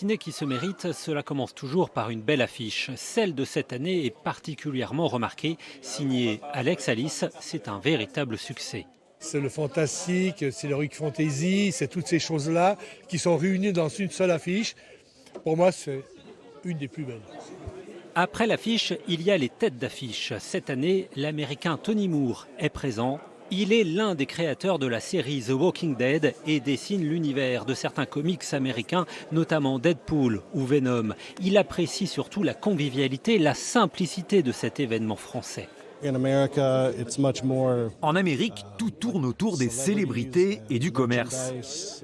Ciné qui se mérite, cela commence toujours par une belle affiche. Celle de cette année est particulièrement remarquée. Signée Alex Alice, c'est un véritable succès. C'est le fantastique, c'est l'heroic fantasy, c'est toutes ces choses-là qui sont réunies dans une seule affiche. Pour moi, c'est une des plus belles. Après l'affiche, il y a les têtes d'affiche. Cette année, l'Américain Tony Moore est présent. Il est l'un des créateurs de la série The Walking Dead et dessine l'univers de certains comics américains, notamment Deadpool ou Venom. Il apprécie surtout la convivialité, la simplicité de cet événement français. En Amérique, tout tourne autour des célébrités et du commerce.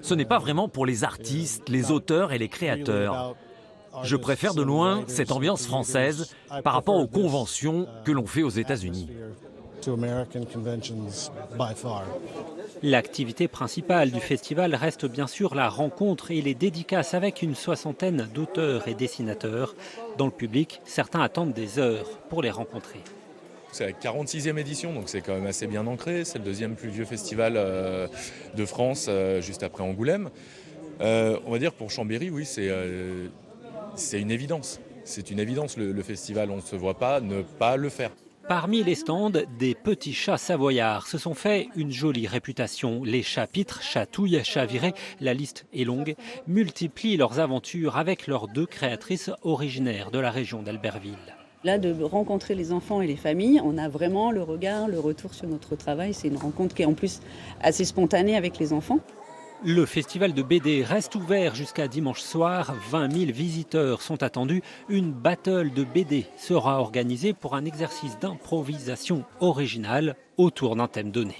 Ce n'est pas vraiment pour les artistes, les auteurs et les créateurs. Je préfère de loin cette ambiance française par rapport aux conventions que l'on fait aux États-Unis. L'activité principale du festival reste bien sûr la rencontre et les dédicaces avec une soixantaine d'auteurs et dessinateurs. Dans le public, certains attendent des heures pour les rencontrer. C'est la 46e édition, donc c'est quand même assez bien ancré. C'est le deuxième plus vieux festival de France, juste après Angoulême. On va dire pour Chambéry, oui, c'est une évidence. C'est une évidence, le festival, on ne se voit pas ne pas le faire. Parmi les stands, des petits chats savoyards se sont fait une jolie réputation. Les chats-pitres, chatouilles, chavirés, la liste est longue, multiplient leurs aventures avec leurs deux créatrices originaires de la région d'Albertville. Là, de rencontrer les enfants et les familles, on a vraiment le regard, le retour sur notre travail. C'est une rencontre qui est en plus assez spontanée avec les enfants. Le festival de BD reste ouvert jusqu'à dimanche soir. 20 000 visiteurs sont attendus. Une battle de BD sera organisée pour un exercice d'improvisation originale autour d'un thème donné.